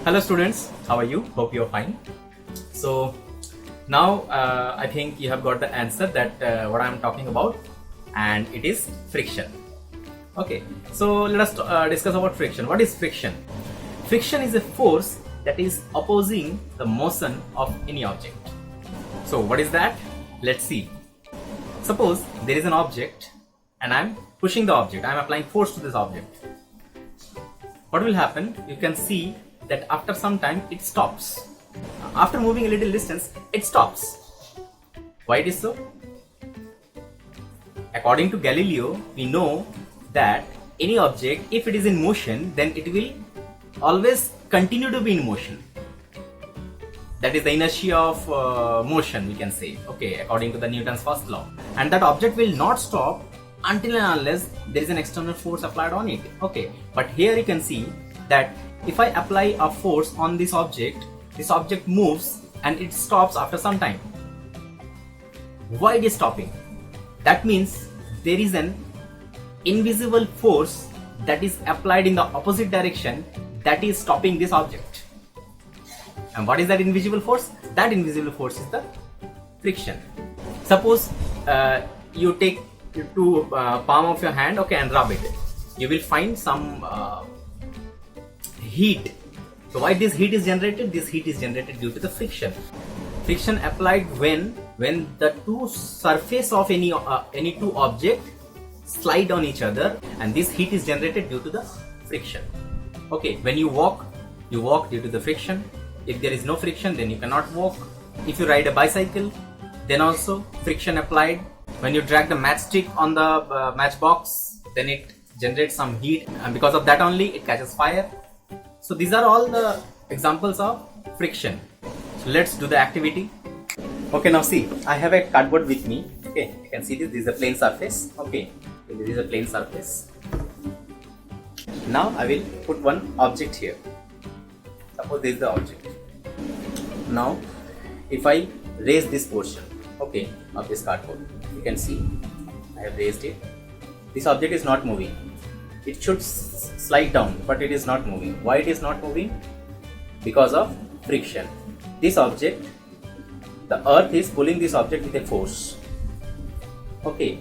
Hello students, how are you? Hope you're fine. So now I think you have got the answer that what I'm talking about, and it is friction. Okay, so let us discuss about friction. What is friction? Friction is a force that is opposing the motion of any object. So what is that? Let's see. Suppose there is an object and I'm pushing the object, I'm applying force to this object. What will happen? You can see that after some time it stops. After moving a little distance, it stops. Why it is so? According to Galileo, we know that any object, if it is in motion, then it will always continue to be in motion. That is the inertia of motion, we can say, okay, according to the Newton's first law. And that object will not stop until and unless there is an external force applied on it. Okay, but here you can see that if I apply a force on this object moves and it stops after some time. Why it is stopping? That means there is an invisible force that is applied in the opposite direction that is stopping this object. And what is that invisible force? That invisible force is the friction. Suppose you take two palm of your hand, okay, and rub it. You will find some heat. So why this heat is generated? This heat is generated due to the friction. Friction applied when the two surface of any two object slide on each other, and this heat is generated due to the friction. Okay, when you walk due to the friction. If there is no friction, then you cannot walk. If you ride a bicycle, then also friction applied. When you drag the matchstick on the matchbox, then it generates some heat, and because of that only it catches fire. So these are all the examples of friction. So let's do the activity. Okay, now see, I have a cardboard with me. Okay, you can see this is a plain surface. Okay, this is a plain surface. Now I will put one object here. Suppose this is the object. Now if I raise this portion, okay, of this cardboard, you can see I have raised it. This object is not moving. It should slide down, but it is not moving. Why it is not moving? Because of friction. This object, the earth is pulling this object with a force. Okay,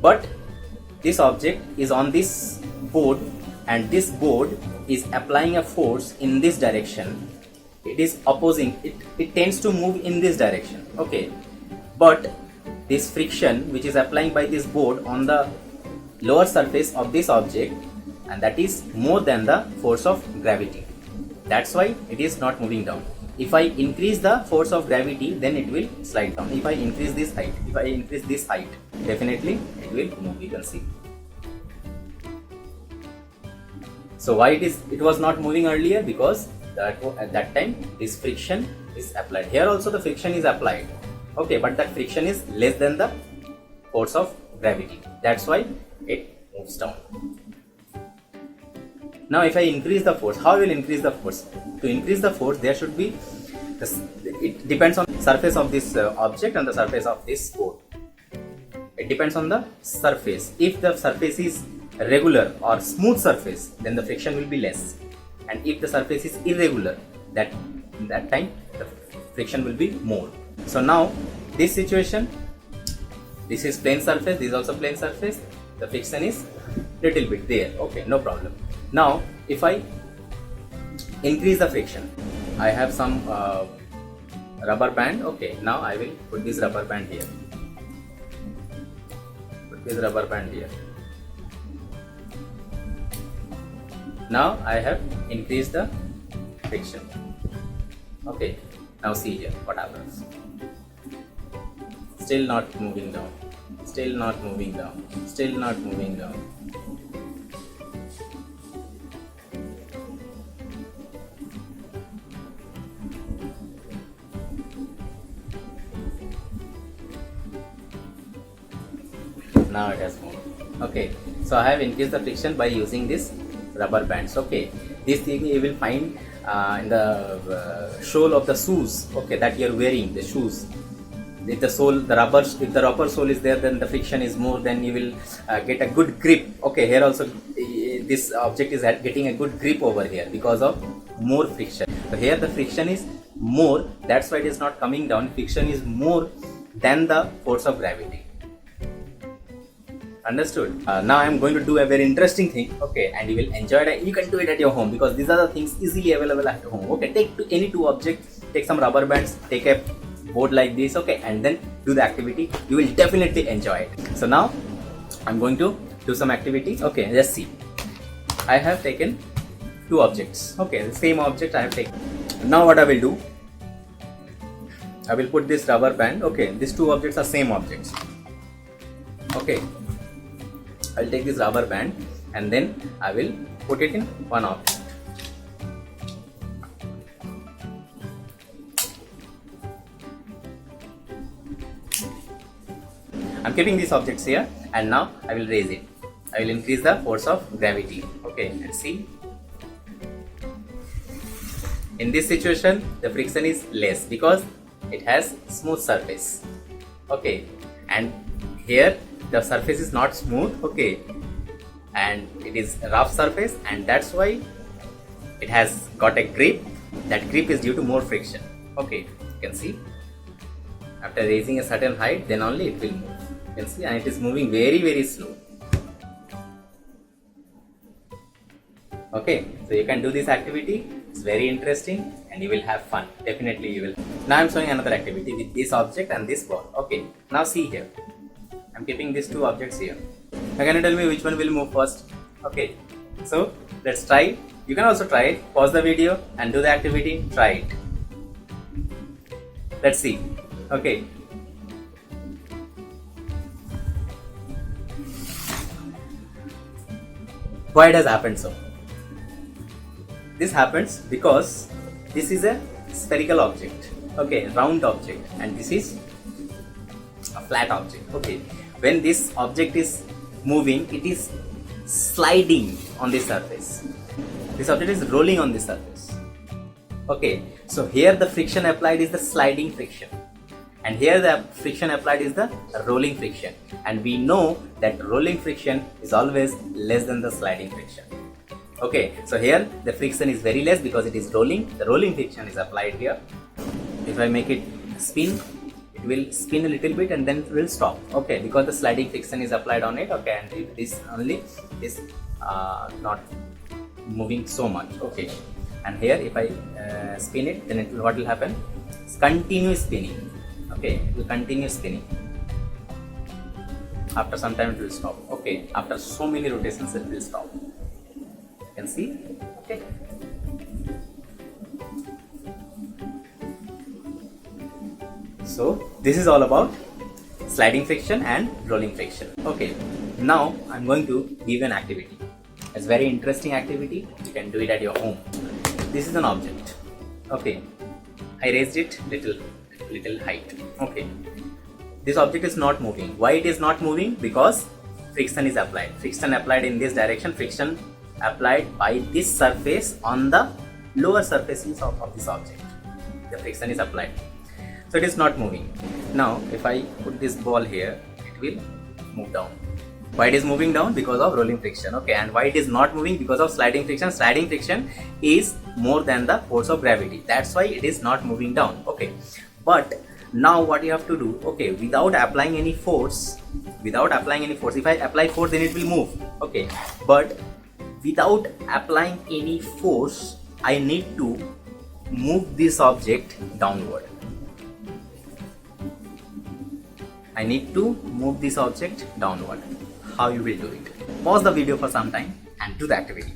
but this object is on this board, and this board is applying a force in this direction. It is opposing, it tends to move in this direction. Okay, but this friction which is applying by this board on the lower surface of this object, and that is more than the force of gravity. That's why it is not moving down. If I increase the force of gravity, then it will slide down. If I increase this height, definitely it will move, you can see. So why it was not moving earlier? Because at that time this friction is applied. Here also the friction is applied. Okay, but that friction is less than the force of gravity. That's why it moves down. Now if I increase the force, how I will increase the force? To increase the force, there should be, it depends on the surface of this object and the surface of this board. It depends on the surface. If the surface is regular or smooth surface, then the friction will be less. And if the surface is irregular, that time the friction will be more. So now this situation, this is plain surface, this is also plain surface, the friction is little bit there. Okay, no problem. Now if I increase the friction, I have some rubber band. Okay, now I will put this rubber band here. Put this rubber band here. Now I have increased the friction. Okay, now see here what happens. Still not moving down. Still not moving down. Still not moving down. Now it has moved. Okay, so I have increased the friction by using this rubber bands. Okay, this thing you will find in the sole of the shoes, okay, that you are wearing, the shoes. If the rubber sole is there, then the friction is more, then you will get a good grip. Okay, here also this object is getting a good grip over here because of more friction. So here the friction is more, that's why it is not coming down. Friction is more than the force of gravity. Understood? Now I am going to do a very interesting thing, okay, and you will enjoy it. You can do it at your home because these are the things easily available at home. Okay, take any two objects, take some rubber bands, take a board like this, okay, and then do the activity. You will definitely enjoy it. So now I'm going to do some activity. Okay, let's see. I have taken two objects. Okay, the same object I have taken. Now what I will do, I will put this rubber band. Okay, these two objects are same objects. Okay, I'll take this rubber band and then I will put it in one object. I'm keeping these objects here and now I will raise it. I will increase the force of gravity. Okay, and see. In this situation, the friction is less because it has smooth surface. Okay, and here the surface is not smooth. Okay, and it is a rough surface, and that's why it has got a grip. That grip is due to more friction. Okay, you can see. After raising a certain height, then only it will move. You can see, and it is moving very slow. Okay, so you can do this activity. It's very interesting and you will have fun. Definitely you will. Now I'm showing another activity with this object and this ball. Okay, now see here. I'm keeping these two objects here. Now can you tell me which one will move first? Okay, so let's try. You can also try it. Pause the video and do the activity. Try it. Let's see. Okay. Why it has happened so? This happens because this is a spherical object, okay, round object, and this is a flat object. Okay, when this object is moving, it is sliding on the surface. This object is rolling on the surface. Okay, so here the friction applied is the sliding friction, and here the friction applied is the rolling friction, and we know that rolling friction is always less than the sliding friction. Okay, so here the friction is very less because it is rolling. The rolling friction is applied here. If I make it spin, it will spin a little bit and then it will stop. Okay, because the sliding friction is applied on it. Okay, and this only is not moving so much. Okay, and here if I spin it, then what will happen? It's continuous spinning. Okay, it will continue spinning. After some time it will stop. Okay, after so many rotations it will stop. Can see. Okay, so this is all about sliding friction and rolling friction. Okay, now I'm going to give an activity. It's a very interesting activity. You can do it at your home. This is an object. Okay, I raised it little height. Okay, this object is not moving. Why it is not moving? Because friction is applied. Friction applied in this direction. Friction applied by this surface on the lower surfaces of this object. The friction is applied, so it is not moving. Now if I put this ball here, it will move down. Why it is moving down? Because of rolling friction. Okay, and why it is not moving? Because of sliding friction. Sliding friction is more than the force of gravity. That's why it is not moving down. Okay, but now what you have to do? Okay, without applying any force, if I apply force, then it will move. Okay, but without applying any force, I need to move this object downward. I need to move this object downward. How you will do it? Pause the video for some time and do the activity.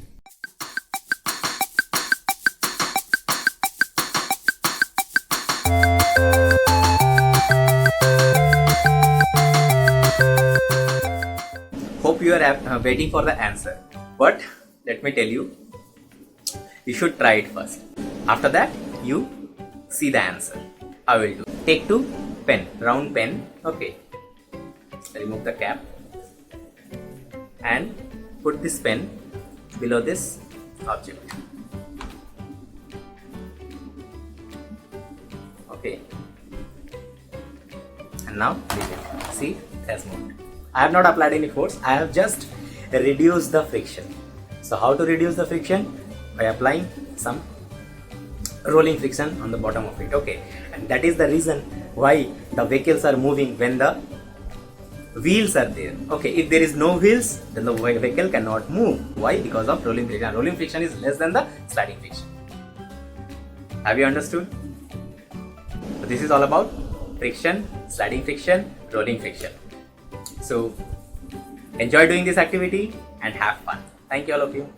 Hope you are waiting for the answer. But let me tell you, you should try it first. After that, you see the answer. I will do. Take two pen, round pen. Okay. Remove the cap and put this pen below this object. Okay. And now leave it. See, it has moved. I have not applied any force. I have just reduced the friction. So how to reduce the friction? By applying some rolling friction on the bottom of it. Okay, and that is the reason why the vehicles are moving when the wheels are there. Okay, if there is no wheels, then the vehicle cannot move. Why? Because of rolling friction. Rolling friction is less than the sliding friction. Have you understood? So this is all about friction, sliding friction, rolling friction. So enjoy doing this activity and have fun. Thank you all of you.